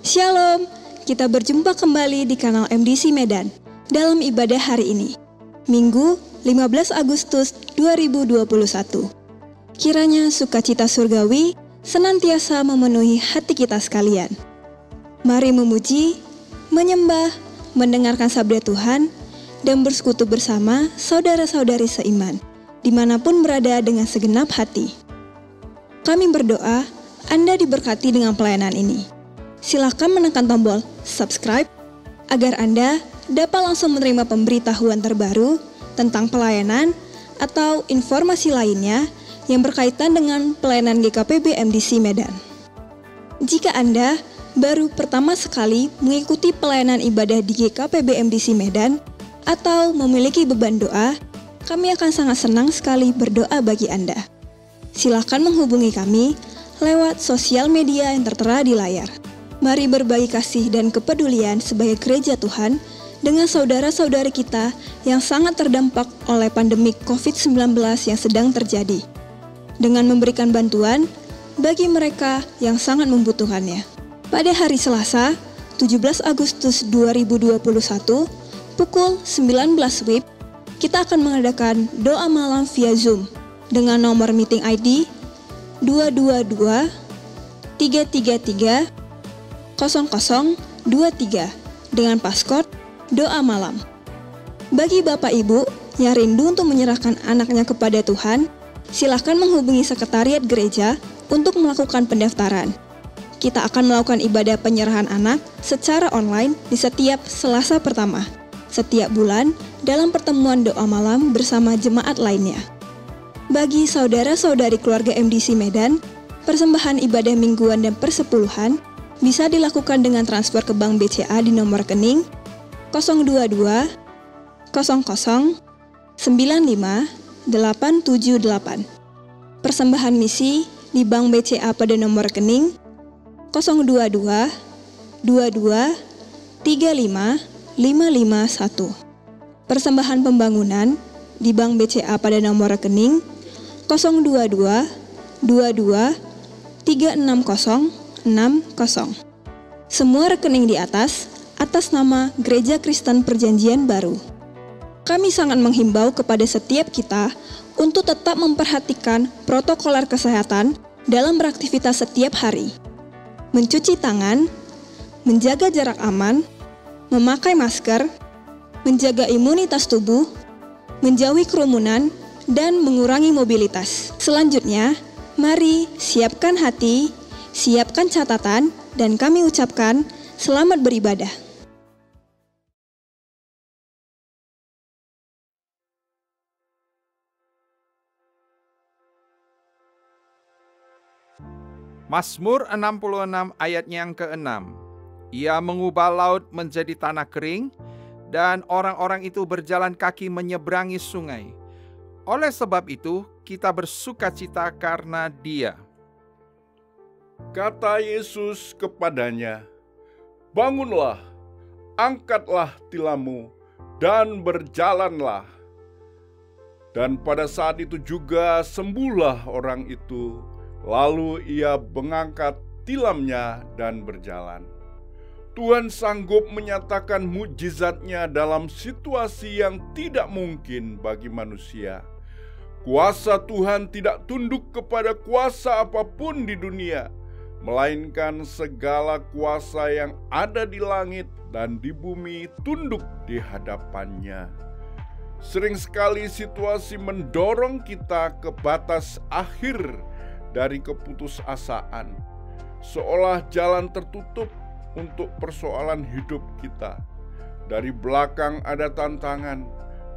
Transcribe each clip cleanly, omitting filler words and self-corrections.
Shalom, kita berjumpa kembali di kanal MDC Medan dalam ibadah hari ini, Minggu 15 Agustus 2021. Kiranya sukacita surgawi senantiasa memenuhi hati kita sekalian. Mari memuji, menyembah, mendengarkan sabda Tuhan, dan bersekutu bersama saudara-saudari seiman, dimanapun berada dengan segenap hati. Kami berdoa, Anda diberkati dengan pelayanan ini. Silakan menekan tombol subscribe agar Anda dapat langsung menerima pemberitahuan terbaru tentang pelayanan atau informasi lainnya yang berkaitan dengan pelayanan GKPB MDC Medan. Jika Anda baru pertama sekali mengikuti pelayanan ibadah di GKPB MDC Medan atau memiliki beban doa, kami akan sangat senang sekali berdoa bagi Anda. Silakan menghubungi kami lewat sosial media yang tertera di layar. Mari berbagi kasih dan kepedulian sebagai gereja Tuhan dengan saudara-saudari kita yang sangat terdampak oleh pandemi COVID-19 yang sedang terjadi, dengan memberikan bantuan bagi mereka yang sangat membutuhkannya. Pada hari Selasa, 17 Agustus 2021, pukul 19 WIB, kita akan mengadakan doa malam via Zoom dengan nomor meeting ID 222 333 0023 dengan passcode doa malam. Bagi Bapak Ibu yang rindu untuk menyerahkan anaknya kepada Tuhan, silakan menghubungi sekretariat gereja untuk melakukan pendaftaran. Kita akan melakukan ibadah penyerahan anak secara online di setiap Selasa pertama, setiap bulan dalam pertemuan doa malam bersama jemaat lainnya. Bagi saudara-saudari keluarga MDC Medan, persembahan ibadah mingguan dan persepuluhan bisa dilakukan dengan transfer ke Bank BCA di nomor rekening 022 00 95 878. Persembahan misi di Bank BCA pada nomor rekening 022 22 35 551. Persembahan pembangunan di Bank BCA pada nomor rekening 022 22 360 60. Semua rekening di atas nama Gereja Kristen Perjanjian Baru. Kami sangat menghimbau kepada setiap kita untuk tetap memperhatikan protokol kesehatan dalam beraktivitas setiap hari. Mencuci tangan, menjaga jarak aman, memakai masker, menjaga imunitas tubuh, menjauhi kerumunan, dan mengurangi mobilitas. Selanjutnya, mari siapkan hati, siapkan catatan, dan kami ucapkan selamat beribadah. Mazmur 66 ayatnya yang ke-6. Ia mengubah laut menjadi tanah kering, dan orang-orang itu berjalan kaki menyeberangi sungai. Oleh sebab itu, kita bersukacita karena Dia. Kata Yesus kepadanya, "Bangunlah, angkatlah tilammu, dan berjalanlah." Dan pada saat itu juga sembuhlah orang itu, lalu ia mengangkat tilamnya dan berjalan. Tuhan sanggup menyatakan mukjizat-Nya dalam situasi yang tidak mungkin bagi manusia. Kuasa Tuhan tidak tunduk kepada kuasa apapun di dunia, melainkan segala kuasa yang ada di langit dan di bumi tunduk di hadapannya. Sering sekali situasi mendorong kita ke batas akhir dari keputusasaan, seolah jalan tertutup untuk persoalan hidup kita. Dari belakang ada tantangan,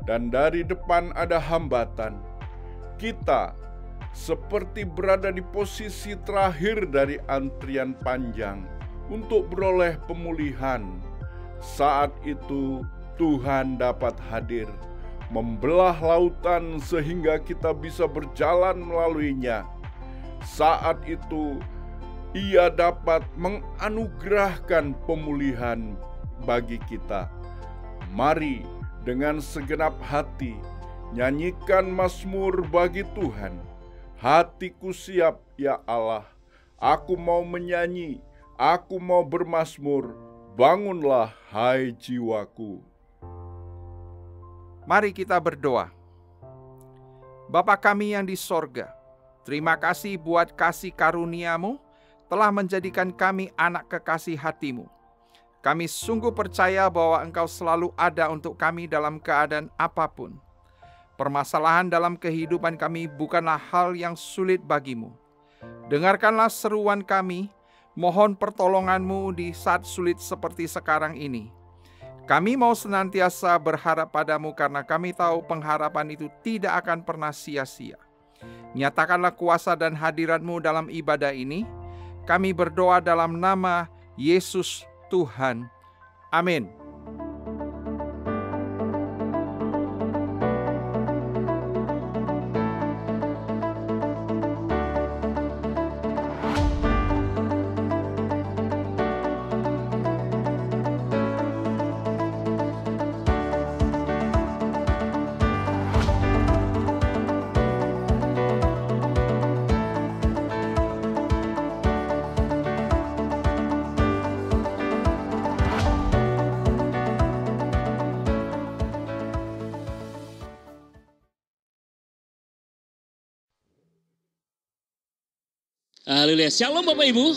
dan dari depan ada hambatan. Kita seperti berada di posisi terakhir dari antrian panjang untuk beroleh pemulihan. Saat itu Tuhan dapat hadir, membelah lautan sehingga kita bisa berjalan melaluinya. Saat itu Ia dapat menganugerahkan pemulihan bagi kita. Mari dengan segenap hati nyanyikan mazmur bagi Tuhan. Hatiku siap, ya Allah, aku mau menyanyi, Aku mau bermazmur, bangunlah hai jiwaku. Mari kita berdoa. Bapa kami yang di sorga, terima kasih buat kasih karunia-Mu telah menjadikan kami anak kekasih hati-Mu. Kami sungguh percaya bahwa Engkau selalu ada untuk kami dalam keadaan apapun. Permasalahan dalam kehidupan kami bukanlah hal yang sulit bagi-Mu. Dengarkanlah seruan kami, mohon pertolongan-Mu di saat sulit seperti sekarang ini. Kami mau senantiasa berharap pada-Mu karena kami tahu pengharapan itu tidak akan pernah sia-sia. Nyatakanlah kuasa dan hadirat-Mu dalam ibadah ini. Kami berdoa dalam nama Yesus Tuhan. Amin. Haleluya. Shalom Bapak Ibu.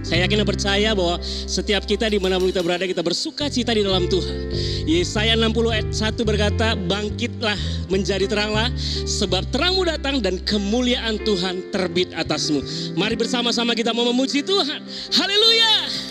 Saya yakin dan percaya bahwa setiap kita dimanapun kita berada, kita bersuka cita di dalam Tuhan. Yesaya 60 ayat 1 berkata, bangkitlah menjadi teranglah, sebab terangmu datang dan kemuliaan Tuhan terbit atasmu. Mari bersama-sama kita mau memuji Tuhan. Haleluya.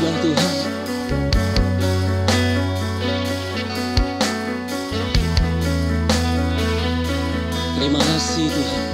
sembah Tuhan. Terima kasih Tuhan.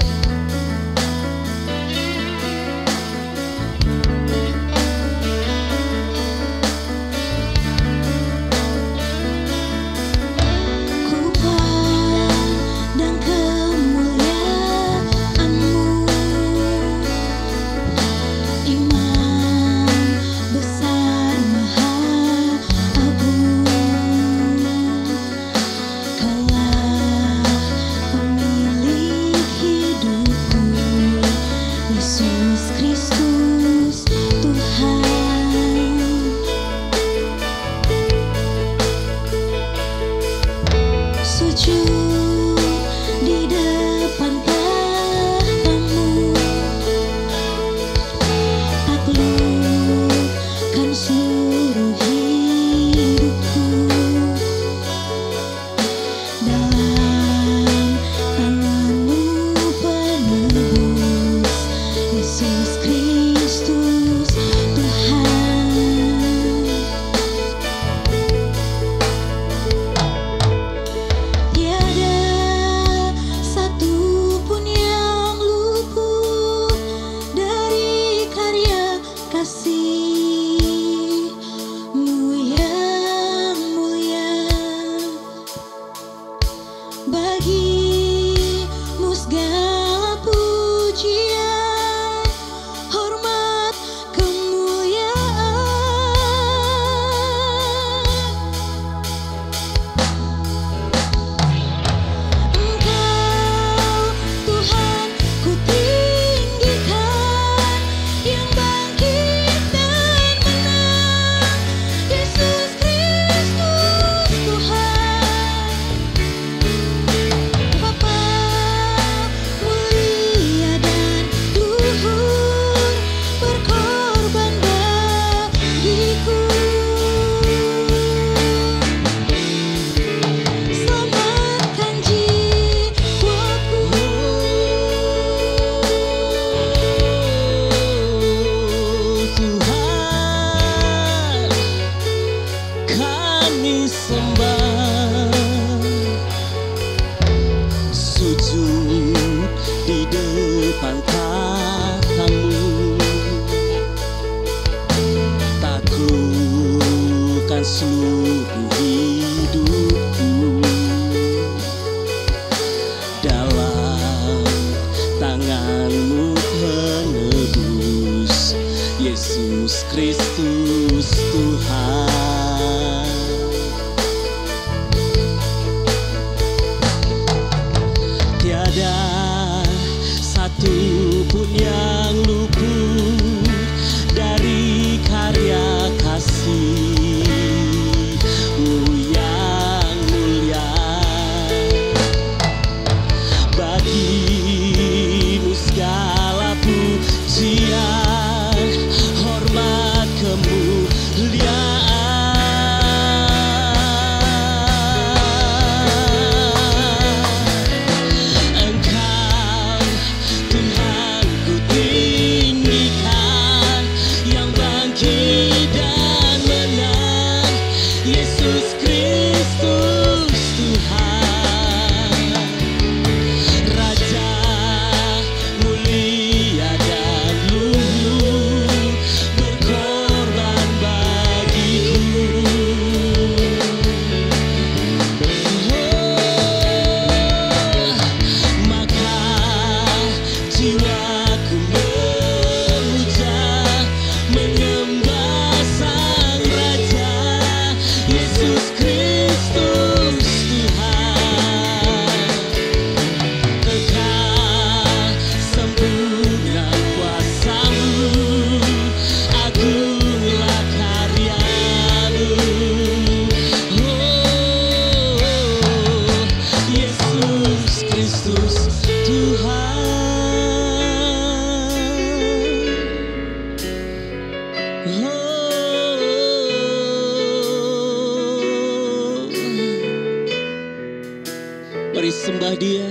Mari sembah Dia,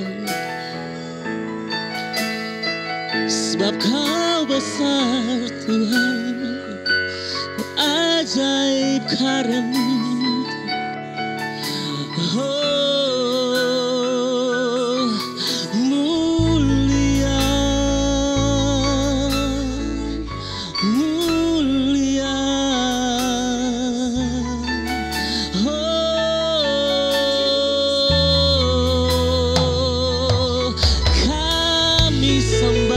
sebab Kau besar Tuhan. ajaib karya-Mu. Oh, mulia, mulia. Oh, kami sembah,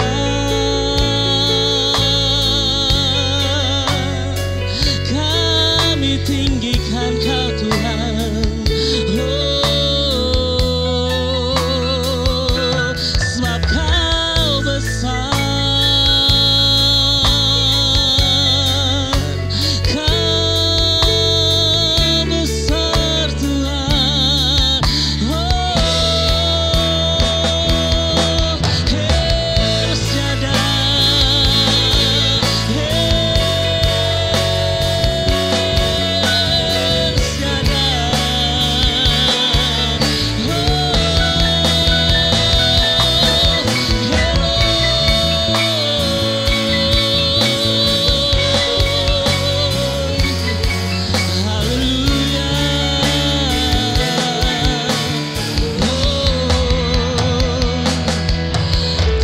kami tinggikan Kau Tuhan. Oh, sebab Kau besar, Kau besar Tuhan. Oh, El Shaddai, El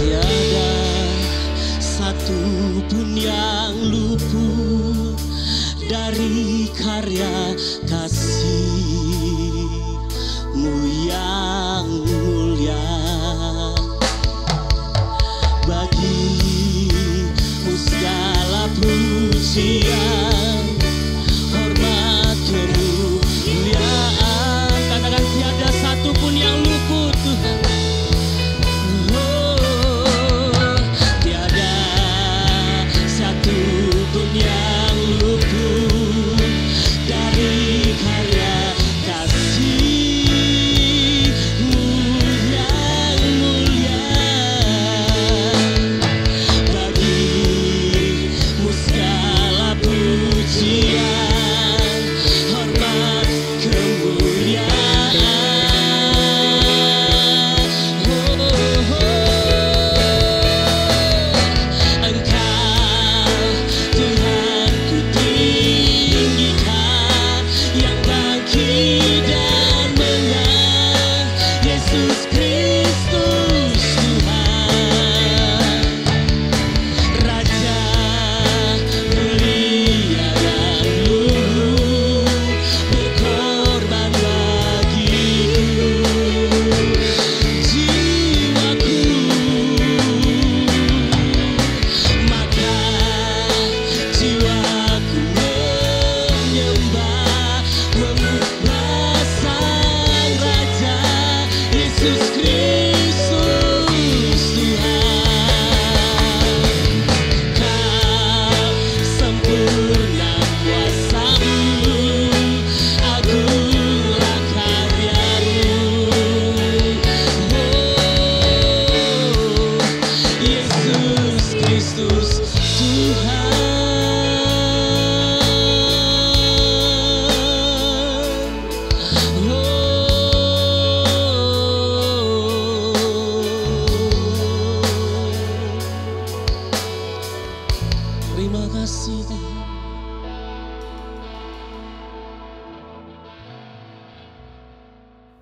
tiada satu pun yang luput dari karya kasih-Mu yang mulia. Bagi-Mu segala pujian, hormat, kemuliaan. Katakan tiada satu pun yang luput Tuhan. Oh, tiada satu pun yang luput dari karya kasih-Mu yang mulia. Bagi-Mu segala pujian, hormat, kemuliaan. Engkau Tuhan ku tinggikan, yang bangkit dan menang, Yesus Kristus Tuhan. Raja mulia dan luhur, berkorban bagiku jiwaku. Maka jiwaku menyembah, menyembah Sang Raja, Yesus Kristus Tuhan. Kau sempurna kuasa-Mu, agunglah karya-Mu. Oh, Yesus Kristus Tuhan. Terima kasih Tuhan.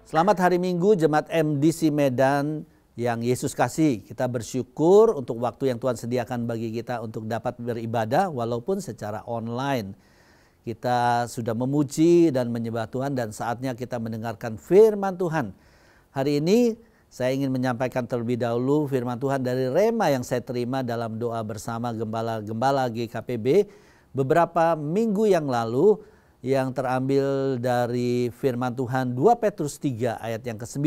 Selamat hari Minggu Jemaat MDC Medan yang Yesus kasih. Kita bersyukur untuk waktu yang Tuhan sediakan bagi kita untuk dapat beribadah walaupun secara online. Kita sudah memuji dan menyembah Tuhan dan saatnya kita mendengarkan firman Tuhan. Hari ini saya ingin menyampaikan terlebih dahulu firman Tuhan dari Rema yang saya terima dalam doa bersama gembala-gembala GKPB beberapa minggu yang lalu, yang terambil dari firman Tuhan 2 Petrus 3 ayat yang ke-9.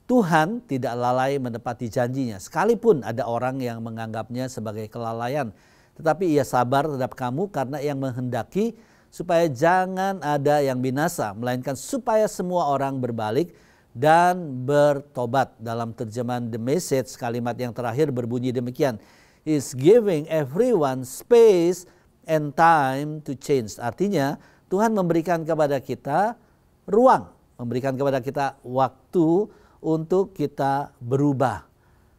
Tuhan tidak lalai menepati janjinya, sekalipun ada orang yang menganggapnya sebagai kelalaian. Tetapi Ia sabar terhadap kamu karena Yang menghendaki supaya jangan ada yang binasa, melainkan supaya semua orang berbalik dan bertobat. Dalam terjemahan The Message, kalimat yang terakhir berbunyi demikian, is giving everyone space and time to change. Artinya Tuhan memberikan kepada kita ruang, memberikan kepada kita waktu untuk kita berubah.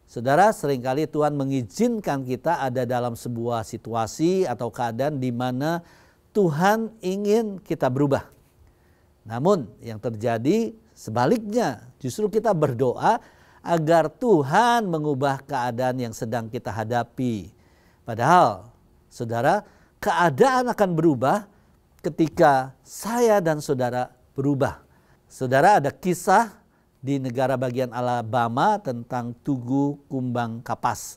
Saudara, seringkali Tuhan mengizinkan kita ada dalam sebuah situasi atau keadaan di mana Tuhan ingin kita berubah. Namun yang terjadi sebaliknya, justru kita berdoa agar Tuhan mengubah keadaan yang sedang kita hadapi. Padahal, saudara, keadaan akan berubah ketika saya dan saudara berubah. Saudara, ada kisah di negara bagian Alabama tentang tugu kumbang kapas.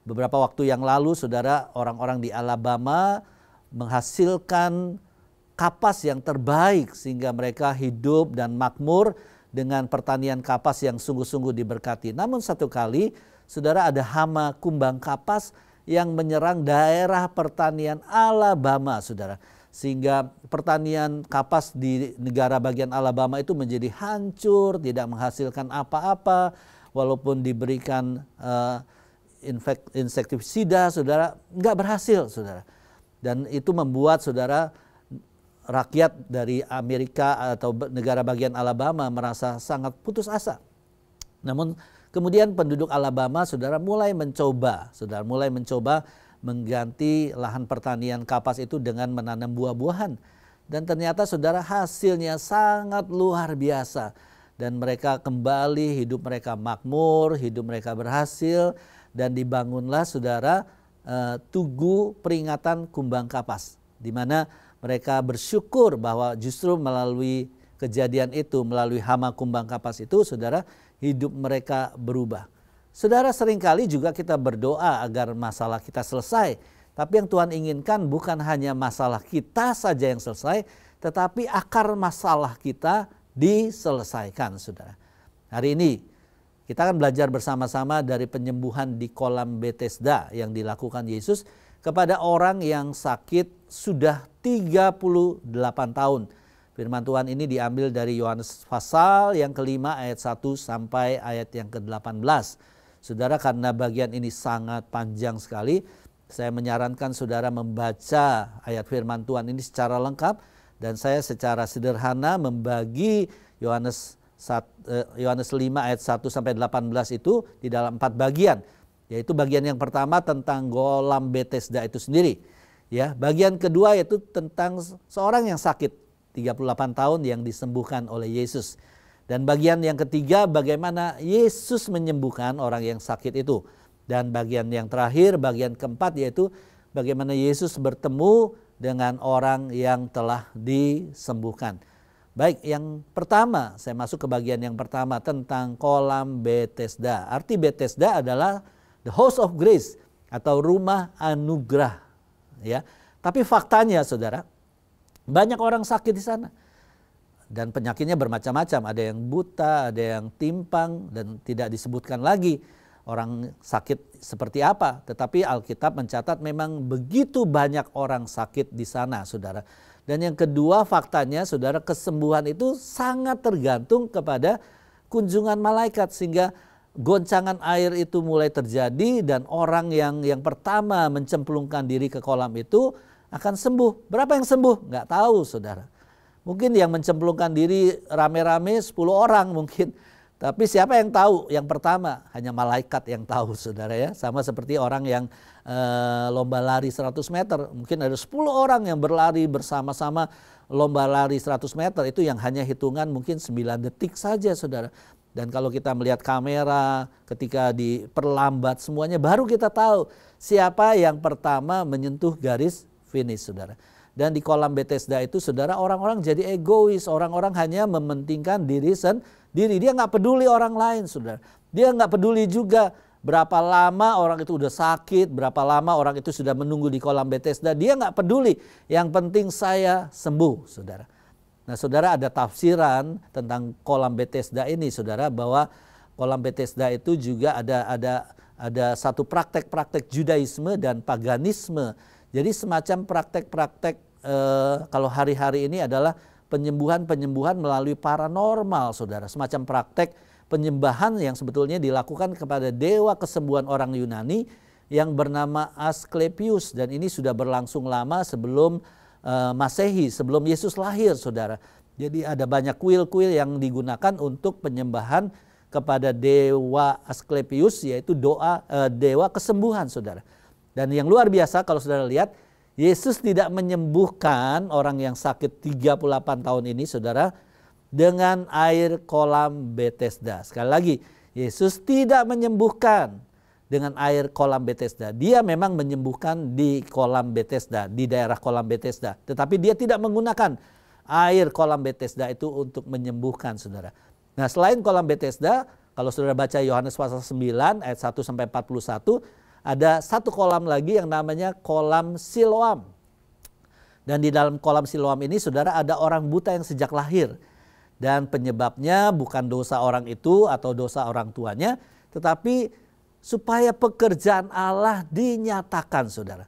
Beberapa waktu yang lalu, saudara, orang-orang di Alabama menghasilkan kapas yang terbaik sehingga mereka hidup dan makmur dengan pertanian kapas yang sungguh-sungguh diberkati. Namun satu kali, saudara, ada hama kumbang kapas yang menyerang daerah pertanian Alabama, saudara. Sehingga pertanian kapas di negara bagian Alabama itu menjadi hancur, tidak menghasilkan apa-apa, walaupun diberikan insektisida, saudara, nggak berhasil, saudara. Dan itu membuat, saudara, rakyat dari Amerika atau negara bagian Alabama merasa sangat putus asa. Namun kemudian penduduk Alabama, saudara, mulai mencoba mengganti lahan pertanian kapas itu dengan menanam buah-buahan. Dan ternyata, saudara, hasilnya sangat luar biasa. Dan mereka kembali, hidup mereka makmur, hidup mereka berhasil. Dan dibangunlah, saudara, tugu peringatan kumbang kapas, di mana mereka bersyukur bahwa justru melalui kejadian itu, melalui hama kumbang kapas itu, saudara, hidup mereka berubah. Saudara, seringkali juga kita berdoa agar masalah kita selesai, tapi yang Tuhan inginkan bukan hanya masalah kita saja yang selesai, tetapi akar masalah kita diselesaikan, saudara. Hari ini kita akan belajar bersama-sama dari penyembuhan di kolam Bethesda yang dilakukan Yesus kepada orang yang sakit sudah 38 tahun. Firman Tuhan ini diambil dari Yohanes pasal yang kelima ayat 1 sampai ayat yang ke-18. Saudara, karena bagian ini sangat panjang sekali, saya menyarankan saudara membaca ayat firman Tuhan ini secara lengkap, dan saya secara sederhana membagi Yohanes 5 ayat 1 sampai 18 itu di dalam 4 bagian. Yaitu bagian yang pertama tentang kolam Bethesda itu sendiri. Ya, bagian kedua yaitu tentang seorang yang sakit 38 tahun yang disembuhkan oleh Yesus. Dan bagian yang ketiga bagaimana Yesus menyembuhkan orang yang sakit itu. Dan bagian yang terakhir, bagian keempat yaitu bagaimana Yesus bertemu dengan orang yang telah disembuhkan. Baik, yang pertama, saya masuk ke bagian yang pertama tentang kolam Bethesda. Arti Bethesda adalah the house of grace atau rumah anugerah. Ya, tapi faktanya, saudara, banyak orang sakit di sana. Dan penyakitnya bermacam-macam. Ada yang buta, ada yang timpang, dan tidak disebutkan lagi orang sakit seperti apa. Tetapi Alkitab mencatat memang begitu banyak orang sakit di sana, saudara. Dan yang kedua faktanya, saudara, kesembuhan itu sangat tergantung kepada kunjungan malaikat. Sehingga goncangan air itu mulai terjadi dan orang yang pertama mencemplungkan diri ke kolam itu akan sembuh. Berapa yang sembuh? Nggak tahu, saudara. Mungkin yang mencemplungkan diri rame-rame 10 orang mungkin. Tapi siapa yang tahu? Yang pertama hanya malaikat yang tahu, saudara, ya. Sama seperti orang yang lomba lari 100 meter. Mungkin ada 10 orang yang berlari bersama-sama lomba lari 100 meter. Itu yang hanya hitungan mungkin 9 detik saja, saudara. Dan kalau kita melihat kamera ketika diperlambat semuanya, baru kita tahu siapa yang pertama menyentuh garis finish, saudara. Dan di kolam Bethesda itu, saudara, orang-orang jadi egois. Orang-orang hanya mementingkan diri sendiri. Dia nggak peduli orang lain, saudara. Dia nggak peduli juga berapa lama orang itu udah sakit, berapa lama orang itu sudah menunggu di kolam Bethesda. Dia nggak peduli. Yang penting saya sembuh, saudara. Nah, saudara, ada tafsiran tentang kolam Bethesda ini, saudara, bahwa kolam Bethesda itu juga ada satu praktek-praktek Judaisme dan paganisme. Jadi semacam praktek-praktek kalau hari-hari ini adalah penyembuhan melalui paranormal, saudara. Semacam praktek penyembahan yang sebetulnya dilakukan kepada dewa kesembuhan orang Yunani yang bernama Asklepios. Dan ini sudah berlangsung lama sebelum Masehi, sebelum Yesus lahir, saudara. Jadi ada banyak kuil-kuil yang digunakan untuk penyembahan kepada dewa Asklepios, yaitu dewa kesembuhan, saudara. Dan yang luar biasa kalau saudara lihat, Yesus tidak menyembuhkan orang yang sakit 38 tahun ini, saudara, dengan air kolam Bethesda. Sekali lagi, Yesus tidak menyembuhkan dengan air kolam Bethesda. Dia memang menyembuhkan di kolam Bethesda, di daerah kolam Bethesda. Tetapi dia tidak menggunakan air kolam Bethesda itu untuk menyembuhkan, saudara. Nah, selain kolam Bethesda, kalau saudara baca Yohanes pasal 9 ayat 1 sampai 41, ada satu kolam lagi yang namanya kolam Siloam. Dan di dalam kolam Siloam ini, saudara, ada orang buta yang sejak lahir. Dan penyebabnya bukan dosa orang itu atau dosa orang tuanya, tetapi supaya pekerjaan Allah dinyatakan, saudara.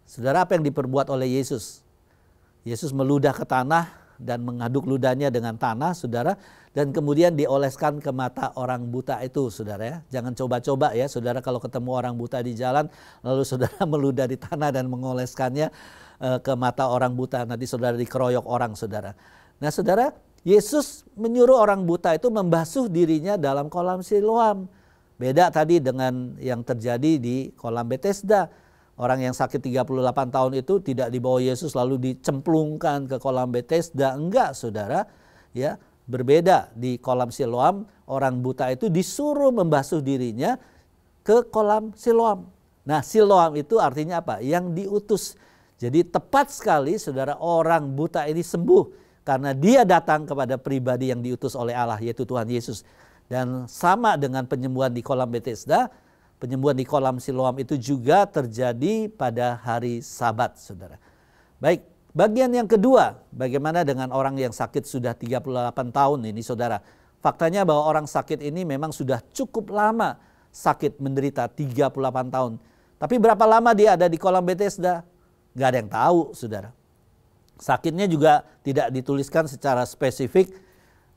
Saudara, apa yang diperbuat oleh Yesus? Yesus meludah ke tanah dan mengaduk ludahnya dengan tanah, saudara, dan kemudian dioleskan ke mata orang buta itu, saudara ya. Jangan coba-coba ya, saudara, kalau ketemu orang buta di jalan, lalu saudara meludah di tanah dan mengoleskannya ke mata orang buta, nanti saudara dikeroyok orang, saudara. Nah, saudara, Yesus menyuruh orang buta itu membasuh dirinya dalam kolam Siloam. Beda tadi dengan yang terjadi di kolam Bethesda. Orang yang sakit 38 tahun itu tidak dibawa Yesus lalu dicemplungkan ke kolam Bethesda. Enggak, saudara. Ya, berbeda di kolam Siloam, orang buta itu disuruh membasuh dirinya ke kolam Siloam. Nah, Siloam itu artinya apa? Yang diutus. Jadi tepat sekali, saudara, orang buta ini sembuh karena dia datang kepada pribadi yang diutus oleh Allah, yaitu Tuhan Yesus. Dan sama dengan penyembuhan di kolam Bethesda, penyembuhan di kolam Siloam itu juga terjadi pada hari Sabat, saudara. Baik, bagian yang kedua, bagaimana dengan orang yang sakit sudah 38 tahun ini, saudara. Faktanya bahwa orang sakit ini memang sudah cukup lama sakit, menderita 38 tahun. Tapi berapa lama dia ada di kolam Bethesda? Gak ada yang tahu, saudara. Sakitnya juga tidak dituliskan secara spesifik.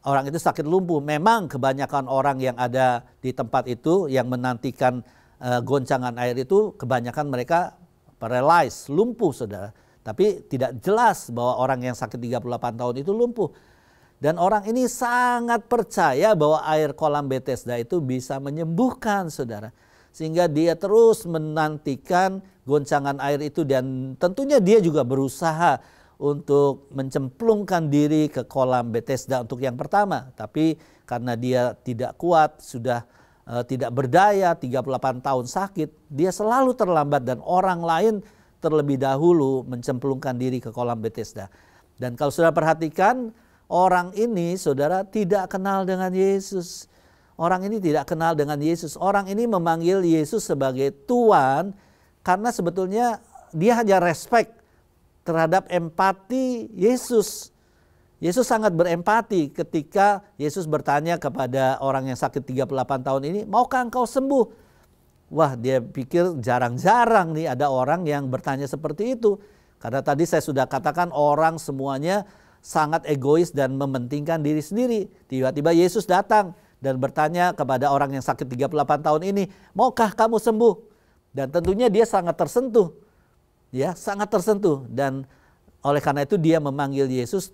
Orang itu sakit lumpuh. Memang kebanyakan orang yang ada di tempat itu yang menantikan goncangan air itu, kebanyakan mereka paralyzed, lumpuh, saudara. Tapi tidak jelas bahwa orang yang sakit 38 tahun itu lumpuh. Dan orang ini sangat percaya bahwa air kolam Bethesda itu bisa menyembuhkan, saudara. Sehingga dia terus menantikan goncangan air itu, dan tentunya dia juga berusaha untuk mencemplungkan diri ke kolam Bethesda untuk yang pertama. Tapi karena dia tidak kuat, sudah tidak berdaya, 38 tahun sakit, dia selalu terlambat dan orang lain terlebih dahulu mencemplungkan diri ke kolam Bethesda. Dan kalau saudara perhatikan, orang ini, saudara, tidak kenal dengan Yesus. Orang ini tidak kenal dengan Yesus. Orang ini memanggil Yesus sebagai Tuhan karena sebetulnya dia hanya respect terhadap empati Yesus. Yesus sangat berempati ketika Yesus bertanya kepada orang yang sakit 38 tahun ini, maukah engkau sembuh? Wah, dia pikir jarang-jarang nih ada orang yang bertanya seperti itu. Karena tadi saya sudah katakan orang semuanya sangat egois dan mementingkan diri sendiri. Tiba-tiba Yesus datang dan bertanya kepada orang yang sakit 38 tahun ini, maukah kamu sembuh? Dan tentunya dia sangat tersentuh. Ya, sangat tersentuh, dan oleh karena itu dia memanggil Yesus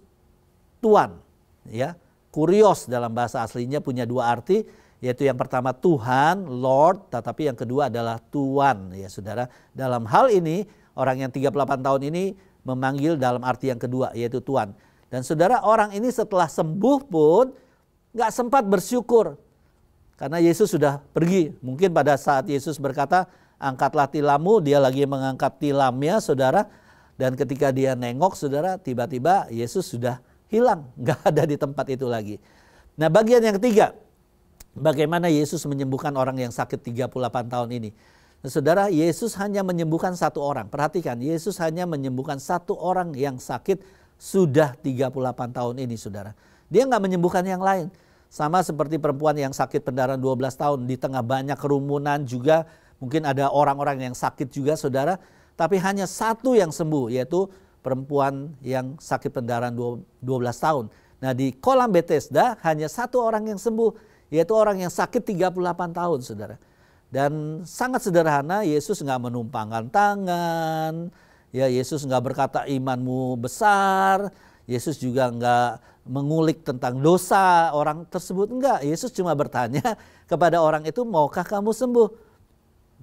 Tuhan. Ya, kurios dalam bahasa aslinya punya dua arti, yaitu yang pertama Tuhan, Lord, tetapi yang kedua adalah Tuhan, ya saudara. Dalam hal ini orang yang 38 tahun ini memanggil dalam arti yang kedua, yaitu Tuhan. Dan saudara, orang ini setelah sembuh pun gak sempat bersyukur karena Yesus sudah pergi. Mungkin pada saat Yesus berkata, angkatlah tilammu, dia lagi mengangkat tilamnya, saudara. Dan ketika dia nengok, saudara, tiba-tiba Yesus sudah hilang, nggak ada di tempat itu lagi. Nah, bagian yang ketiga, bagaimana Yesus menyembuhkan orang yang sakit 38 tahun ini. Nah, saudara, Yesus hanya menyembuhkan satu orang. Perhatikan, Yesus hanya menyembuhkan satu orang yang sakit sudah 38 tahun ini, saudara. Dia nggak menyembuhkan yang lain. Sama seperti perempuan yang sakit pendarahan 12 tahun, di tengah banyak kerumunan juga, mungkin ada orang-orang yang sakit juga, saudara, tapi hanya satu yang sembuh, yaitu perempuan yang sakit pendarahan 12 tahun. Nah, di kolam Bethesda hanya satu orang yang sembuh, yaitu orang yang sakit 38 tahun, saudara. Dan sangat sederhana, Yesus nggak menumpangkan tangan, ya, Yesus nggak berkata imanmu besar, Yesus juga nggak mengulik tentang dosa orang tersebut, enggak. Yesus cuma bertanya kepada orang itu, maukah kamu sembuh?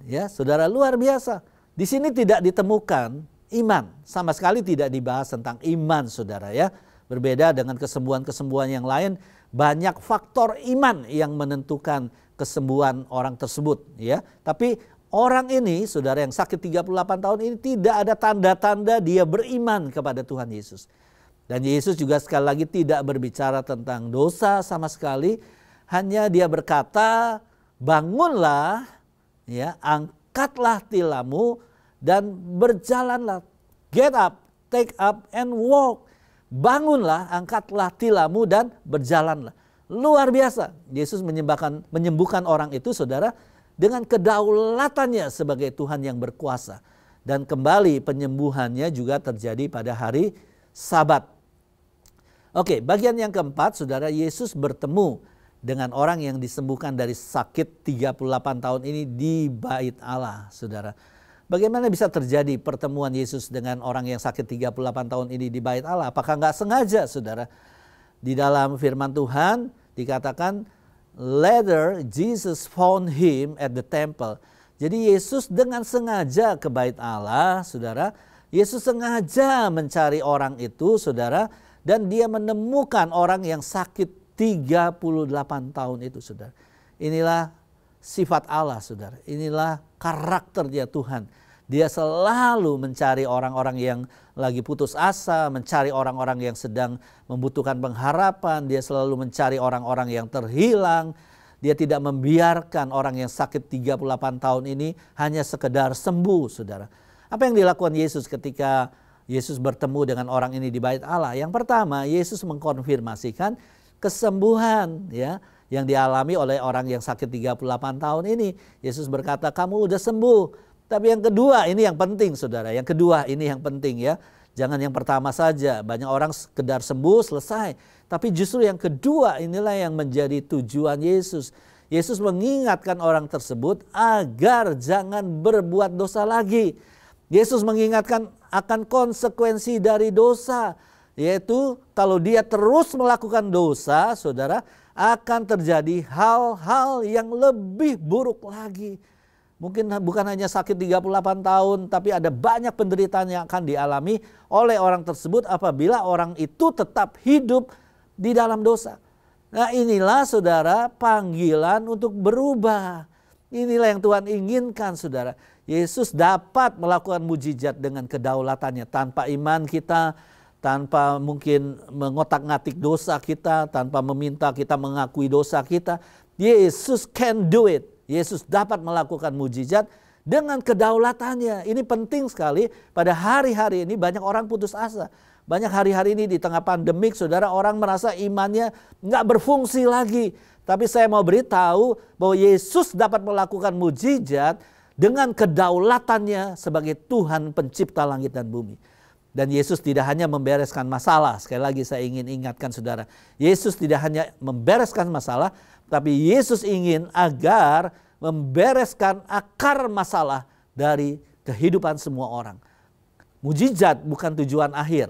Ya, saudara, luar biasa. Di sini tidak ditemukan iman. Sama sekali tidak dibahas tentang iman, saudara ya. Berbeda dengan kesembuhan-kesembuhan yang lain, banyak faktor iman yang menentukan kesembuhan orang tersebut ya. Tapi orang ini, saudara yang sakit 38 tahun ini, tidak ada tanda-tanda dia beriman kepada Tuhan Yesus. Dan Yesus juga sekali lagi tidak berbicara tentang dosa sama sekali. Hanya dia berkata, bangunlah, ya, angkatlah tilammu dan berjalanlah. Get up, take up and walk. Bangunlah, angkatlah tilammu dan berjalanlah. Luar biasa. Yesus menyembuhkan orang itu, saudara, dengan kedaulatannya sebagai Tuhan yang berkuasa. Dan kembali penyembuhannya juga terjadi pada hari Sabat. Oke, bagian yang keempat, saudara, Yesus bertemu dengan orang yang disembuhkan dari sakit 38 tahun ini di Bait Allah, saudara. Bagaimana bisa terjadi pertemuan Yesus dengan orang yang sakit 38 tahun ini di Bait Allah? Apakah nggak sengaja, saudara? Di dalam firman Tuhan dikatakan, later Jesus found him at the temple. Jadi Yesus dengan sengaja ke Bait Allah, saudara. Yesus sengaja mencari orang itu, saudara. Dan dia menemukan orang yang sakit 38 tahun itu, saudara. Inilah sifat Allah, saudara. Inilah karakternya Tuhan. Dia selalu mencari orang-orang yang lagi putus asa, mencari orang-orang yang sedang membutuhkan pengharapan. Dia selalu mencari orang-orang yang terhilang. Dia tidak membiarkan orang yang sakit 38 tahun ini hanya sekedar sembuh, saudara. Apa yang dilakukan Yesus ketika Yesus bertemu dengan orang ini di Bait Allah? Yang pertama, Yesus mengkonfirmasikan kesembuhan ya yang dialami oleh orang yang sakit 38 tahun ini. Yesus berkata, kamu udah sembuh. Tapi yang kedua, ini yang penting, saudara. Yang kedua, ini yang penting ya. Jangan yang pertama saja. Banyak orang sekedar sembuh, selesai. Tapi justru yang kedua, inilah yang menjadi tujuan Yesus. Yesus mengingatkan orang tersebut agar jangan berbuat dosa lagi. Yesus mengingatkan akan konsekuensi dari dosa. Yaitu kalau dia terus melakukan dosa, saudara, akan terjadi hal-hal yang lebih buruk lagi. Mungkin bukan hanya sakit 38 tahun, tapi ada banyak penderitaan yang akan dialami oleh orang tersebut apabila orang itu tetap hidup di dalam dosa. Nah, inilah, saudara, panggilan untuk berubah. Inilah yang Tuhan inginkan, saudara. Yesus dapat melakukan mujizat dengan kedaulatannya. Tanpa iman kita, tanpa mungkin mengotak-ngatik dosa kita, tanpa meminta kita mengakui dosa kita, Yesus can do it. Yesus dapat melakukan mujizat dengan kedaulatannya. Ini penting sekali. Pada hari-hari ini banyak orang putus asa. Banyak hari-hari ini di tengah pandemik, saudara, orang merasa imannya nggak berfungsi lagi. Tapi saya mau beritahu bahwa Yesus dapat melakukan mujizat dengan kedaulatannya sebagai Tuhan pencipta langit dan bumi. Dan Yesus tidak hanya membereskan masalah. Sekali lagi saya ingin ingatkan, saudara. Yesus tidak hanya membereskan masalah, tapi Yesus ingin agar membereskan akar masalah dari kehidupan semua orang. Mujizat bukan tujuan akhir.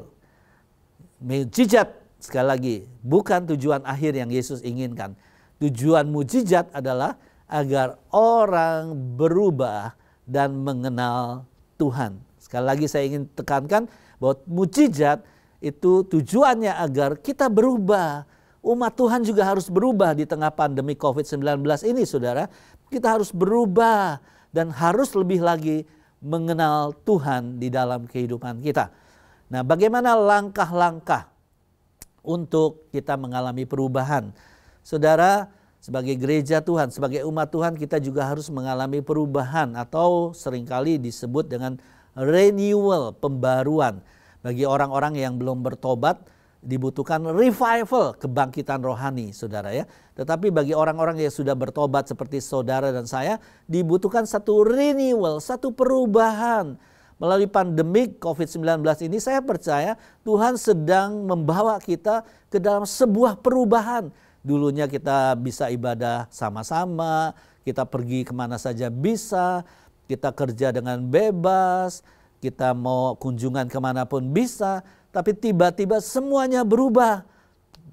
Mujizat, sekali lagi, bukan tujuan akhir yang Yesus inginkan. Tujuan mujizat adalah agar orang berubah dan mengenal Tuhan. Sekali lagi saya ingin tekankan bahwa mujizat itu tujuannya agar kita berubah. Umat Tuhan juga harus berubah di tengah pandemi COVID-19 ini, saudara. Kita harus berubah dan harus lebih lagi mengenal Tuhan di dalam kehidupan kita. Nah, bagaimana langkah-langkah untuk kita mengalami perubahan? Saudara, sebagai gereja Tuhan, sebagai umat Tuhan, kita juga harus mengalami perubahan atau seringkali disebut dengan renewal, pembaruan. Bagi orang-orang yang belum bertobat, dibutuhkan revival, kebangkitan rohani, saudara ya. Tetapi bagi orang-orang yang sudah bertobat seperti saudara dan saya, dibutuhkan satu renewal, satu perubahan. Melalui pandemik COVID-19 ini, saya percaya Tuhan sedang membawa kita ke dalam sebuah perubahan. Dulunya kita bisa ibadah sama-sama, kita pergi kemana saja bisa, kita kerja dengan bebas, kita mau kunjungan kemanapun bisa. Tapi tiba-tiba semuanya berubah.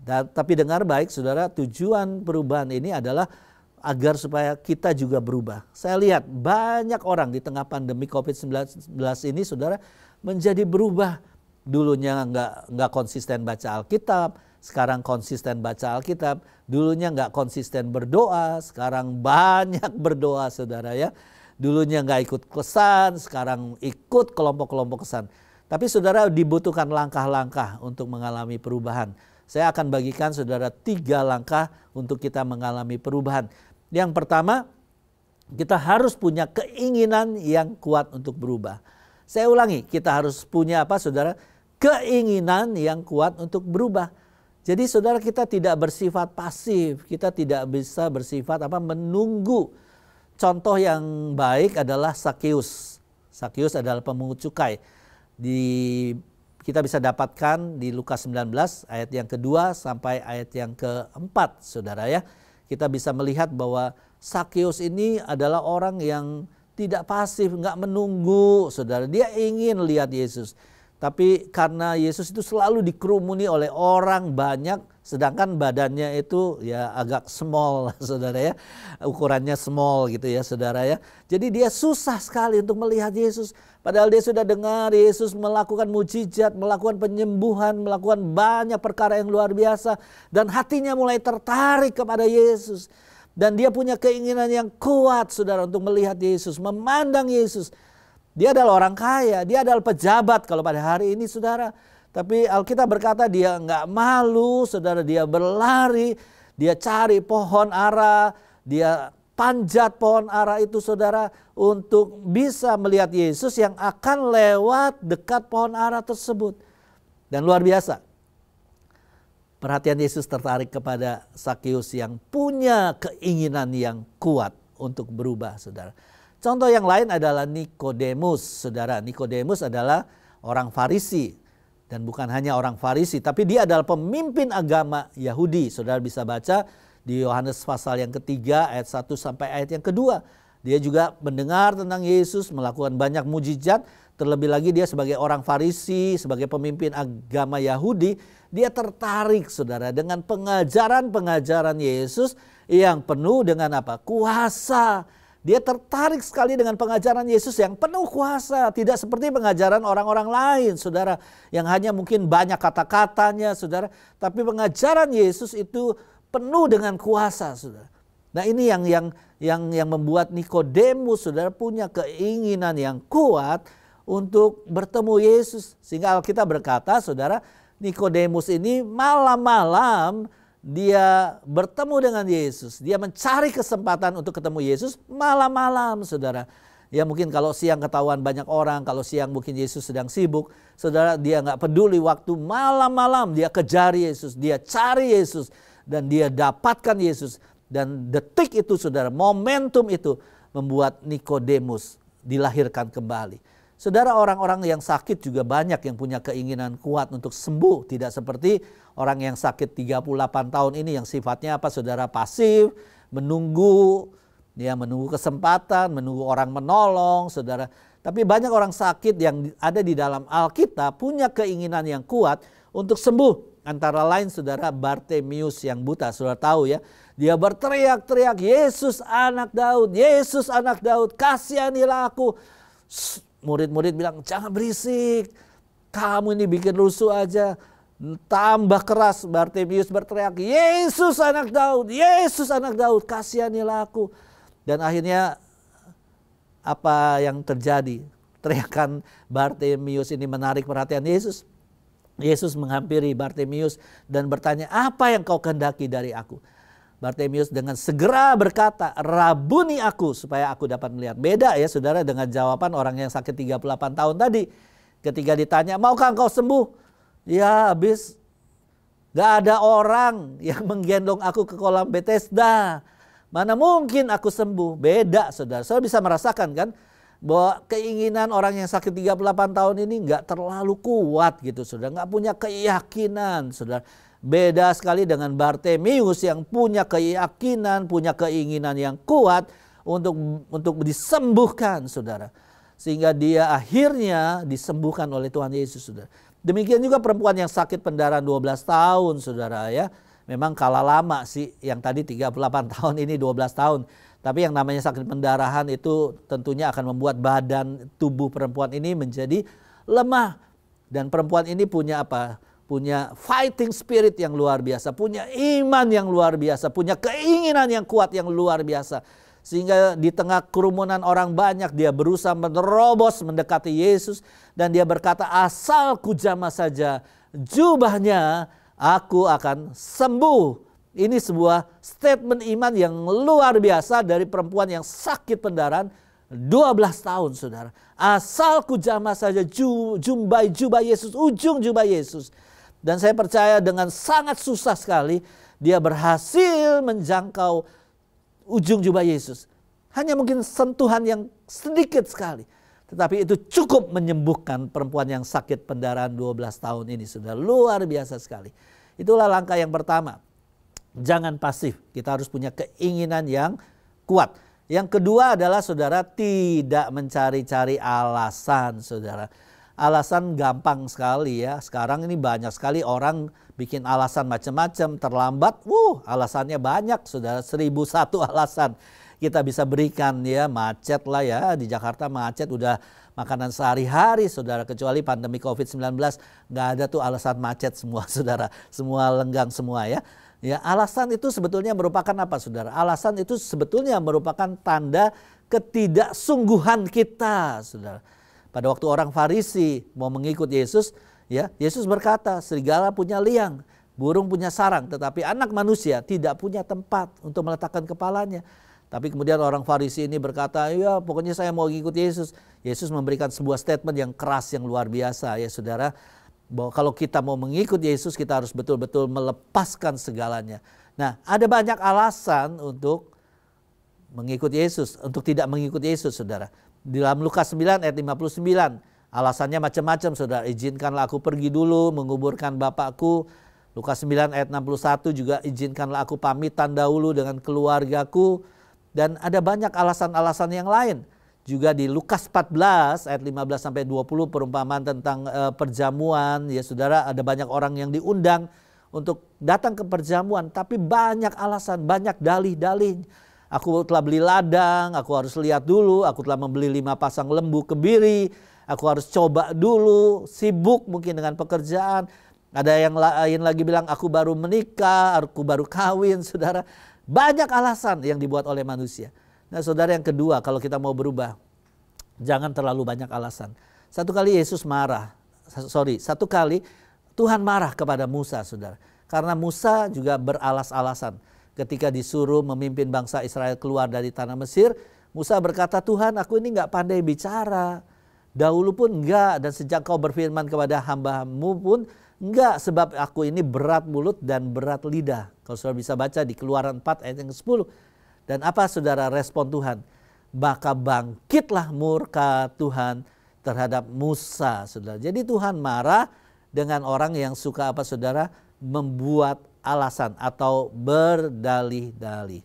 Tapi dengar baik, saudara, tujuan perubahan ini adalah agar supaya kita juga berubah. Saya lihat banyak orang di tengah pandemi COVID-19 ini, saudara, menjadi berubah. Dulunya nggak konsisten baca Alkitab, sekarang konsisten baca Alkitab. Dulunya nggak konsisten berdoa, sekarang banyak berdoa, saudara ya. Dulunya nggak ikut kesan, sekarang ikut kelompok-kelompok kesan. Tapi saudara, dibutuhkan langkah-langkah untuk mengalami perubahan. Saya akan bagikan saudara 3 langkah untuk kita mengalami perubahan. Yang pertama, kita harus punya keinginan yang kuat untuk berubah. Saya ulangi, kita harus punya apa saudara? Keinginan yang kuat untuk berubah. Jadi saudara, kita tidak bersifat pasif, kita tidak bisa bersifat menunggu. Contoh yang baik adalah Sakeus. Sakeus adalah pemungut cukai. Kita bisa dapatkan di Lukas 19 ayat yang kedua sampai ayat yang keempat, saudara ya. Kita bisa melihat bahwa Sakeus ini adalah orang yang tidak pasif, nggak menunggu, saudara. Dia ingin lihat Yesus. Tapi karena Yesus itu selalu dikerumuni oleh orang banyak, sedangkan badannya itu ya agak small, saudara ya. Ukurannya small gitu ya, saudara ya. Jadi dia susah sekali untuk melihat Yesus. Padahal dia sudah dengar Yesus melakukan mujizat, melakukan penyembuhan, melakukan banyak perkara yang luar biasa. Dan hatinya mulai tertarik kepada Yesus. Dan dia punya keinginan yang kuat, saudara, untuk melihat Yesus, memandang Yesus. Dia adalah orang kaya, dia adalah pejabat kalau pada hari ini, saudara. Tapi Alkitab berkata dia nggak malu, saudara. Dia berlari, dia cari pohon ara, dia panjat pohon ara itu, saudara, untuk bisa melihat Yesus yang akan lewat dekat pohon ara tersebut. Dan luar biasa, perhatian Yesus tertarik kepada Sakeus yang punya keinginan yang kuat untuk berubah, saudara. Contoh yang lain adalah Nikodemus, saudara. Nikodemus adalah orang Farisi. Dan bukan hanya orang Farisi, tapi dia adalah pemimpin agama Yahudi. Saudara bisa baca di Yohanes pasal yang ketiga ayat 1 sampai ayat yang kedua. Dia juga mendengar tentang Yesus, melakukan banyak mujizat. Terlebih lagi dia sebagai orang Farisi, sebagai pemimpin agama Yahudi. Dia tertarik, saudara, dengan pengajaran-pengajaran Yesus yang penuh dengan apa? Kuasa. Dia tertarik sekali dengan pengajaran Yesus yang penuh kuasa. Tidak seperti pengajaran orang-orang lain, saudara. Yang hanya mungkin banyak kata-katanya, saudara. Tapi pengajaran Yesus itu penuh dengan kuasa, saudara. Nah ini yang membuat Nikodemus, saudara, punya keinginan yang kuat untuk bertemu Yesus. Sehingga Alkitab berkata, saudara, Nikodemus ini malam-malam dia bertemu dengan Yesus. Dia mencari kesempatan untuk ketemu Yesus malam-malam, saudara. Ya mungkin kalau siang ketahuan banyak orang, kalau siang mungkin Yesus sedang sibuk. Saudara, dia nggak peduli waktu, malam-malam dia kejar Yesus, dia cari Yesus. Dan dia dapatkan Yesus. Dan detik itu, saudara, momentum itu membuat Nikodemus dilahirkan kembali. Saudara, orang-orang yang sakit juga banyak yang punya keinginan kuat untuk sembuh. Tidak seperti orang yang sakit 38 tahun ini yang sifatnya apa, saudara, pasif, menunggu, ya menunggu kesempatan, menunggu orang menolong, saudara. Tapi banyak orang sakit yang ada di dalam Alkitab punya keinginan yang kuat untuk sembuh. Antara lain, saudara, Bartimius yang buta, saudara tahu ya. Dia berteriak-teriak, Yesus anak Daud, Yesus anak Daud, kasihanilah aku. Murid-murid bilang, jangan berisik, kamu ini bikin rusuh aja. Tambah keras Bartimius berteriak, Yesus anak Daud, Yesus anak Daud, kasihanilah aku. Dan akhirnya apa yang terjadi? Teriakan Bartimius ini menarik perhatian Yesus. Yesus menghampiri Bartimius dan bertanya, apa yang kau kehendaki dari aku? Bartimius dengan segera berkata, rabuni aku supaya aku dapat melihat. Beda ya saudara dengan jawaban orang yang sakit 38 tahun tadi. Ketika ditanya, maukah engkau sembuh? Ya habis, gak ada orang yang menggendong aku ke kolam Bethesda. Mana mungkin aku sembuh? Beda saudara. Saudara bisa merasakan kan bahwa keinginan orang yang sakit 38 tahun ini gak terlalu kuat gitu saudara. Gak punya keyakinan saudara. Beda sekali dengan Bartimius yang punya keyakinan, punya keinginan yang kuat untuk disembuhkan, saudara. Sehingga dia akhirnya disembuhkan oleh Tuhan Yesus, saudara. Demikian juga perempuan yang sakit pendarahan 12 tahun, saudara ya. memang kalah lama sih, yang tadi 38 tahun ini 12 tahun. Tapi yang namanya sakit pendarahan itu tentunya akan membuat badan tubuh perempuan ini menjadi lemah. Dan perempuan ini punya apa? Punya fighting spirit yang luar biasa, punya iman yang luar biasa, punya keinginan yang kuat yang luar biasa. Sehingga di tengah kerumunan orang banyak dia berusaha menerobos mendekati Yesus. Dan dia berkata, asal kujamah saja jubahnya, aku akan sembuh. Ini sebuah statement iman yang luar biasa dari perempuan yang sakit pendarahan 12 tahun, saudara. Asal kujamah saja jubah Yesus, ujung jubah Yesus. Dan saya percaya dengan sangat susah sekali dia berhasil menjangkau ujung jubah Yesus. Hanya mungkin sentuhan yang sedikit sekali. Tetapi itu cukup menyembuhkan perempuan yang sakit pendarahan 12 tahun ini. Sudah luar biasa sekali. Itulah langkah yang pertama. Jangan pasif, kita harus punya keinginan yang kuat. Yang kedua adalah saudara tidak mencari-cari alasan, saudara. Alasan gampang sekali ya. Sekarang ini banyak sekali orang bikin alasan macam-macam. Terlambat, alasannya banyak, saudara. 1001 alasan kita bisa berikan ya. Macet lah ya, di Jakarta macet udah makanan sehari-hari, saudara. Kecuali pandemi COVID-19 nggak ada tuh alasan macet semua, saudara. Semua lenggang semua ya. Ya, alasan itu sebetulnya merupakan apa, saudara? Alasan itu sebetulnya merupakan tanda ketidaksungguhan kita, saudara. Pada waktu orang Farisi mau mengikut Yesus, ya, Yesus berkata, serigala punya liang, burung punya sarang, tetapi anak manusia tidak punya tempat untuk meletakkan kepalanya. Tapi kemudian orang Farisi ini berkata, ya pokoknya saya mau ikut Yesus. Yesus memberikan sebuah statement yang keras, yang luar biasa, ya saudara. Bahwa kalau kita mau mengikut Yesus, kita harus betul-betul melepaskan segalanya. Nah, ada banyak alasan untuk mengikut Yesus, untuk tidak mengikut Yesus, saudara. Di dalam Lukas 9 ayat 59, alasannya macam-macam, saudara. Izinkanlah aku pergi dulu, menguburkan Bapakku. Lukas 9 ayat 61 juga, izinkanlah aku pamitan dahulu dengan keluargaku. Dan ada banyak alasan-alasan yang lain. Juga di Lukas 14 ayat 15 sampai 20 perumpamaan tentang perjamuan, ya saudara, ada banyak orang yang diundang untuk datang ke perjamuan, tapi banyak alasan, banyak dalih-dalih. Aku telah beli ladang, aku harus lihat dulu, aku telah membeli 5 pasang lembu kebiri, aku harus coba dulu, sibuk mungkin dengan pekerjaan. Ada yang lain lagi bilang aku baru menikah, aku baru kawin, saudara. Banyak alasan yang dibuat oleh manusia. Nah, saudara, yang kedua, kalau kita mau berubah, jangan terlalu banyak alasan. Satu kali Tuhan marah kepada Musa, saudara. Karena Musa juga beralas-alasan. Ketika disuruh memimpin bangsa Israel keluar dari tanah Mesir, Musa berkata, Tuhan, aku ini nggak pandai bicara. Dahulu pun enggak, dan sejak kau berfirman kepada hamba-Mu pun enggak, sebab aku ini berat mulut dan berat lidah. Kalau saudara bisa baca di Keluaran 4 ayat yang ke-10. Dan apa, saudara, respon Tuhan? Maka bangkitlah murka Tuhan terhadap Musa, saudara. Jadi Tuhan marah dengan orang yang suka apa, saudara? Membuat alasan atau berdalih-dalih.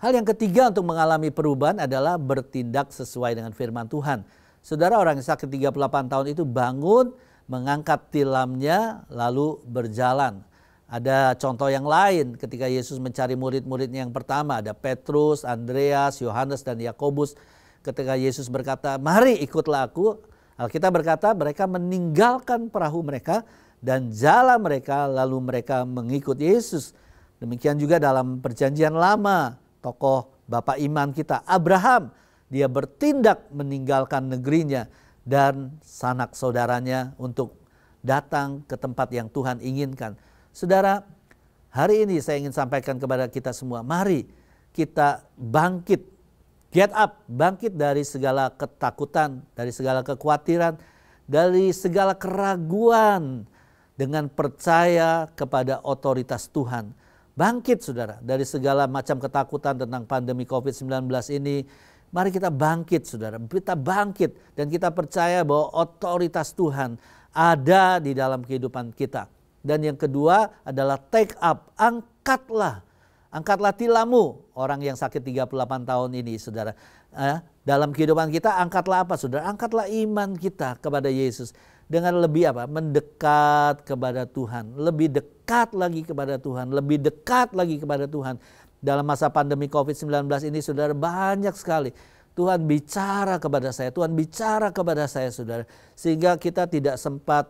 Hal yang ketiga untuk mengalami perubahan adalah bertindak sesuai dengan firman Tuhan. Saudara, orang yang sakit 38 tahun itu bangun, mengangkat tilamnya, lalu berjalan. Ada contoh yang lain ketika Yesus mencari murid-muridnya yang pertama. Ada Petrus, Andreas, Yohanes, dan Yakobus. Ketika Yesus berkata, mari ikutlah aku. Alkitab berkata mereka meninggalkan perahu mereka dan jala mereka, lalu mereka mengikut Yesus. Demikian juga dalam perjanjian lama, tokoh bapak iman kita Abraham. Dia bertindak meninggalkan negerinya dan sanak saudaranya untuk datang ke tempat yang Tuhan inginkan. Saudara, hari ini saya ingin sampaikan kepada kita semua, mari kita bangkit, get up, bangkit dari segala ketakutan, dari segala kekhawatiran, dari segala keraguan dengan percaya kepada otoritas Tuhan. Bangkit, saudara, dari segala macam ketakutan tentang pandemi COVID-19 ini. Mari kita bangkit, saudara, kita bangkit dan kita percaya bahwa otoritas Tuhan ada di dalam kehidupan kita. Dan yang kedua adalah take up, angkatlah tilammu, orang yang sakit 38 tahun ini, saudara. Dalam kehidupan kita angkatlah apa, saudara? Angkatlah iman kita kepada Yesus. dengan lebih apa? Mendekat kepada Tuhan, lebih dekat lagi kepada Tuhan, lebih dekat lagi kepada Tuhan. Dalam masa pandemi COVID-19 ini saudara, banyak sekali Tuhan bicara kepada saya, Tuhan bicara kepada saya saudara. Sehingga kita tidak sempat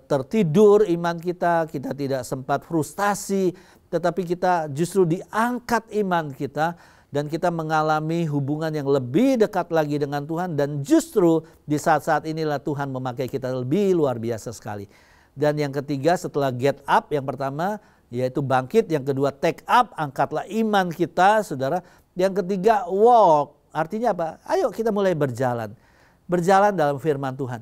tertidur iman kita tidak sempat frustasi, tetapi kita justru diangkat iman kita. Dan kita mengalami hubungan yang lebih dekat lagi dengan Tuhan. Dan justru di saat-saat inilah Tuhan memakai kita lebih luar biasa sekali. Dan yang ketiga setelah get up, yang pertama yaitu bangkit. Yang kedua take up, angkatlah iman kita saudara. Yang ketiga walk, artinya apa? Ayo kita mulai berjalan. Berjalan dalam firman Tuhan.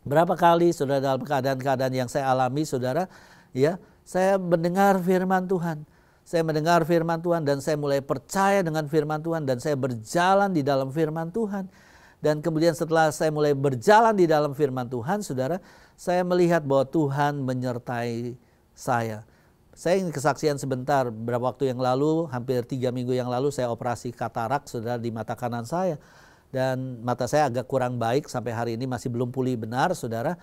Berapa kali saudara dalam keadaan-keadaan yang saya alami saudara, ya, saya mendengar firman Tuhan. Saya mendengar firman Tuhan dan saya mulai percaya dengan firman Tuhan dan saya berjalan di dalam firman Tuhan. Dan kemudian setelah saya mulai berjalan di dalam firman Tuhan, saudara, saya melihat bahwa Tuhan menyertai saya. Saya ingin kesaksian sebentar, beberapa waktu yang lalu, hampir 3 minggu yang lalu saya operasi katarak saudara di mata kanan saya. Dan mata saya agak kurang baik sampai hari ini masih belum pulih benar saudara.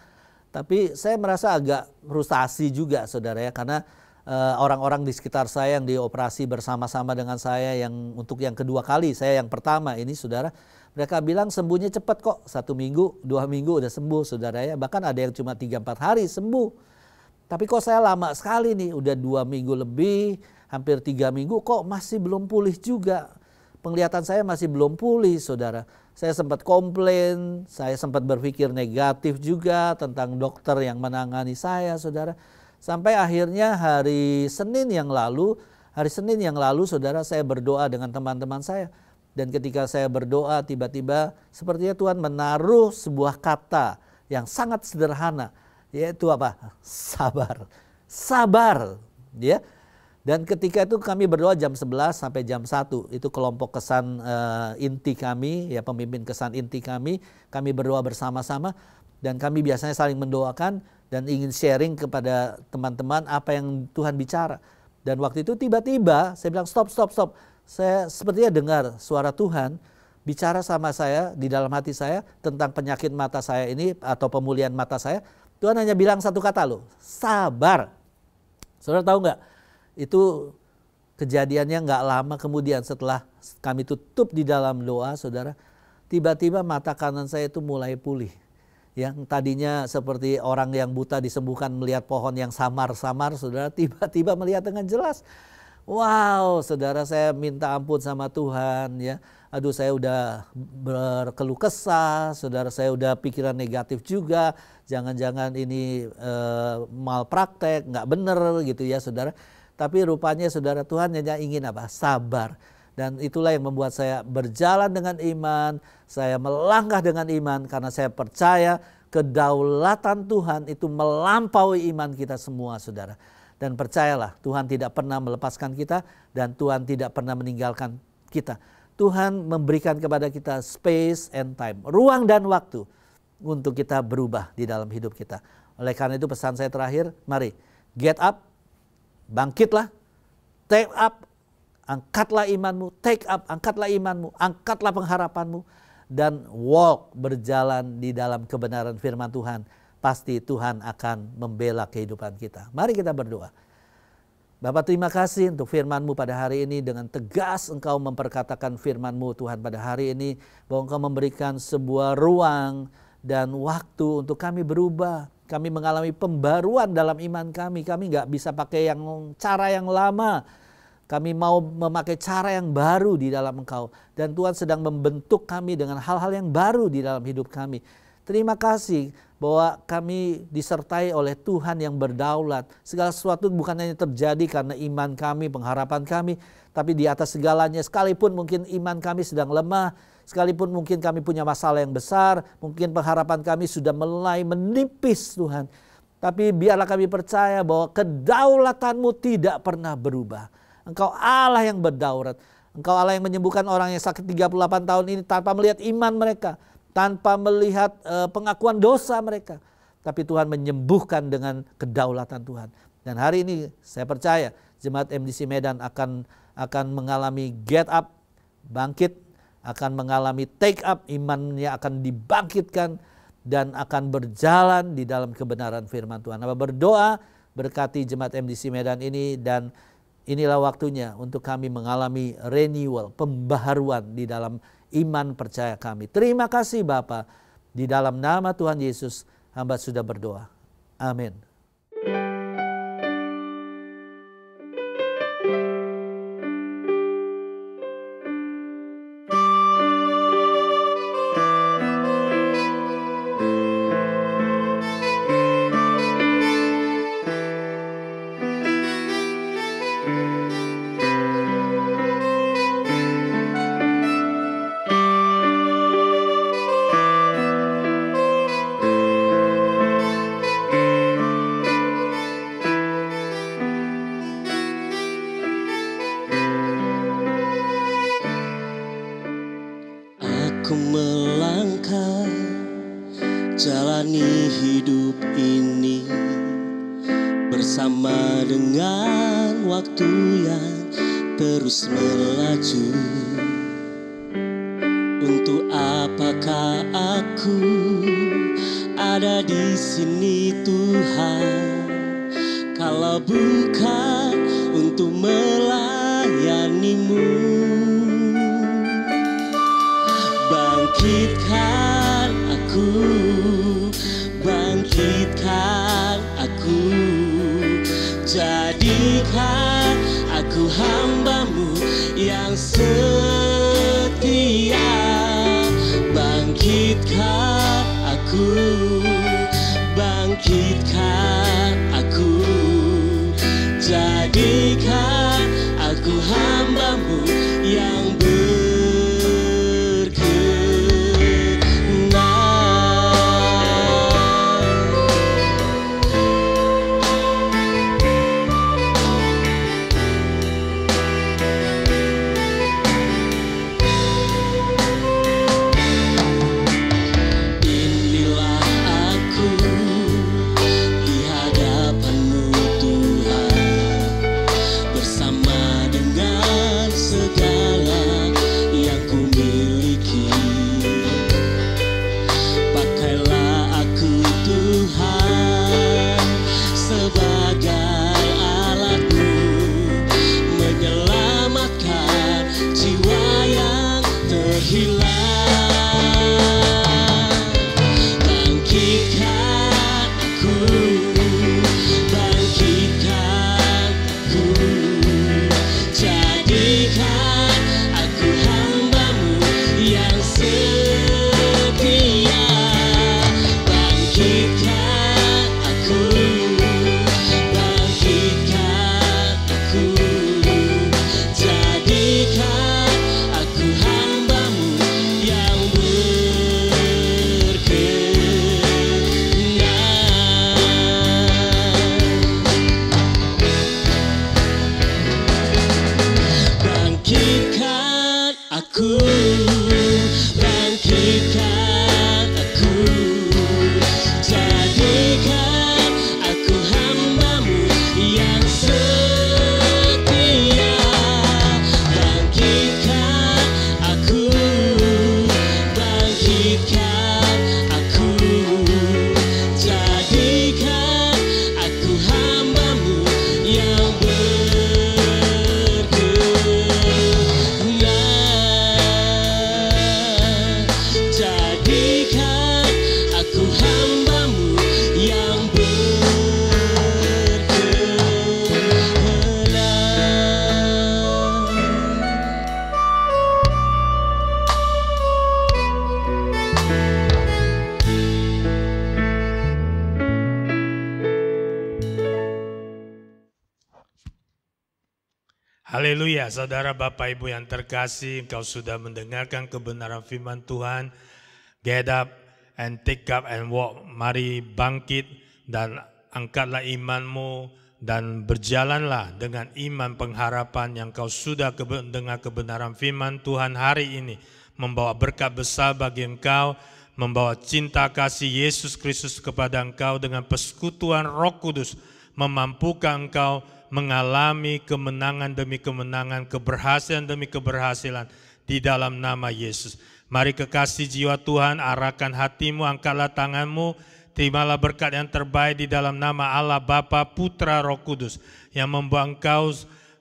Tapi saya merasa agak frustasi juga saudara ya, karena orang-orang di sekitar saya yang dioperasi bersama-sama dengan saya yang untuk yang kedua kali, saya yang pertama ini saudara, mereka bilang sembuhnya cepat kok, 1 minggu, 2 minggu udah sembuh saudara ya, bahkan ada yang cuma 3-4 hari sembuh. Tapi kok saya lama sekali nih, udah 2 minggu lebih, hampir 3 minggu kok masih belum pulih juga. Penglihatan saya masih belum pulih saudara. Saya sempat komplain, saya sempat berpikir negatif juga tentang dokter yang menangani saya saudara. Sampai akhirnya hari Senin yang lalu saudara, saya berdoa dengan teman-teman saya. Dan ketika saya berdoa tiba-tiba sepertinya Tuhan menaruh sebuah kata yang sangat sederhana. Yaitu apa? Sabar. Sabar. Ya. Dan ketika itu kami berdoa jam 11 sampai jam 1. Itu kelompok kesan inti kami, ya pemimpin kesan inti kami. Kami berdoa bersama-sama. Dan kami biasanya saling mendoakan dan ingin sharing kepada teman-teman apa yang Tuhan bicara. Dan waktu itu tiba-tiba saya bilang stop. Saya sepertinya dengar suara Tuhan bicara sama saya di dalam hati saya tentang penyakit mata saya ini atau pemulihan mata saya. Tuhan hanya bilang satu kata loh, sabar. Saudara tahu nggak? Itu kejadiannya nggak lama kemudian setelah kami tutup di dalam doa saudara. Tiba-tiba mata kanan saya itu mulai pulih. Yang tadinya seperti orang yang buta disembuhkan melihat pohon yang samar-samar, saudara tiba-tiba melihat dengan jelas. Wow, saudara, saya minta ampun sama Tuhan ya. Aduh, saya udah berkeluh kesah, saudara, saya udah pikiran negatif juga. Jangan-jangan ini malpraktek, nggak bener gitu ya saudara. Tapi rupanya saudara, Tuhan hanya ingin apa? Sabar. Dan itulah yang membuat saya berjalan dengan iman, saya melangkah dengan iman karena saya percaya kedaulatan Tuhan itu melampaui iman kita semua saudara. Dan percayalah Tuhan tidak pernah melepaskan kita dan Tuhan tidak pernah meninggalkan kita. Tuhan memberikan kepada kita space and time, ruang dan waktu untuk kita berubah di dalam hidup kita. Oleh karena itu pesan saya terakhir, mari get up, bangkitlah, take up, angkatlah imanmu, take up, angkatlah imanmu, angkatlah pengharapanmu, dan walk, berjalan di dalam kebenaran firman Tuhan. Pasti Tuhan akan membela kehidupan kita. Mari kita berdoa. Bapa, terima kasih untuk firman-Mu pada hari ini. Dengan tegas Engkau memperkatakan firman-Mu Tuhan pada hari ini, bahwa Engkau memberikan sebuah ruang dan waktu untuk kami berubah. Kami mengalami pembaruan dalam iman kami. Kami nggak bisa pakai cara yang lama. Kami mau memakai cara yang baru di dalam Engkau. Dan Tuhan sedang membentuk kami dengan hal-hal yang baru di dalam hidup kami. Terima kasih bahwa kami disertai oleh Tuhan yang berdaulat. Segala sesuatu bukan hanya terjadi karena iman kami, pengharapan kami. Tapi di atas segalanya, sekalipun mungkin iman kami sedang lemah, sekalipun mungkin kami punya masalah yang besar, mungkin pengharapan kami sudah mulai menipis Tuhan. Tapi biarlah kami percaya bahwa kedaulatan-Mu tidak pernah berubah. Engkau Allah yang berdaulat. Engkau Allah yang menyembuhkan orang yang sakit 38 tahun ini tanpa melihat iman mereka. Tanpa melihat pengakuan dosa mereka. Tapi Tuhan menyembuhkan dengan kedaulatan Tuhan. Dan hari ini saya percaya Jemaat MDC Medan akan mengalami get up, bangkit. Akan mengalami take up, imannya akan dibangkitkan. dan akan berjalan di dalam kebenaran firman Tuhan. Hamba berdoa berkati jemaat MDC Medan ini, dan inilah waktunya untuk kami mengalami renewal, pembaharuan di dalam iman percaya kami. Terima kasih Bapa, di dalam nama Tuhan Yesus hamba sudah berdoa. Amin. Aku melangkah jalani hidup ini bersama dengan waktu yang terus melaju. Untuk apakah aku ada di sini Tuhan, kalau bukan untuk melayani-Mu? Bangkitkan aku, bangkitkan aku, jadikan aku hamba-Mu yang setia. Bangkitkan aku, bangkitkan aku, jadikan aku hamba-Mu yang Haleluya, saudara Bapak Ibu yang terkasih, engkau sudah mendengarkan kebenaran firman Tuhan. Get up and take up and walk. Mari bangkit dan angkatlah imanmu dan berjalanlah dengan iman pengharapan yang kau sudah dengar kebenaran firman Tuhan hari ini. Membawa berkat besar bagi engkau, membawa cinta kasih Yesus Kristus kepada engkau dengan persekutuan Roh Kudus, memampukan engkau mengalami kemenangan demi kemenangan, keberhasilan demi keberhasilan di dalam nama Yesus. Mari kekasih jiwa Tuhan, arahkan hatimu, angkatlah tanganmu, terimalah berkat yang terbaik di dalam nama Allah Bapa, Putra, Roh Kudus yang membuat engkau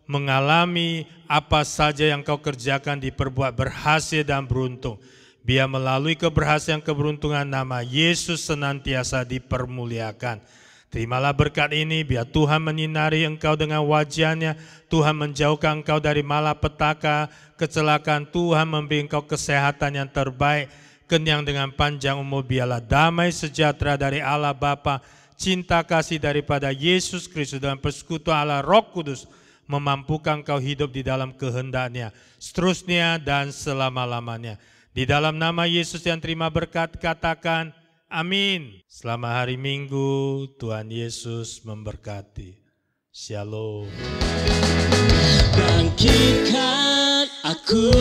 mengalami apa saja yang kau kerjakan diperbuat berhasil dan beruntung. Biar melalui keberhasilan keberuntungan nama Yesus senantiasa dipermuliakan. Terimalah berkat ini, biar Tuhan menyinari engkau dengan wajah-Nya, Tuhan menjauhkan engkau dari malapetaka, kecelakaan, Tuhan memberi engkau kesehatan yang terbaik, kenyang dengan panjang umur. Biarlah damai sejahtera dari Allah Bapa, cinta kasih daripada Yesus Kristus dan persekutuan Allah Roh Kudus memampukan engkau hidup di dalam kehendak-Nya, seterusnya dan selama-lamanya. Di dalam nama Yesus yang terima berkat, katakan amin. Selamat hari Minggu, Tuhan Yesus memberkati. Shalom. Bangkitkan aku.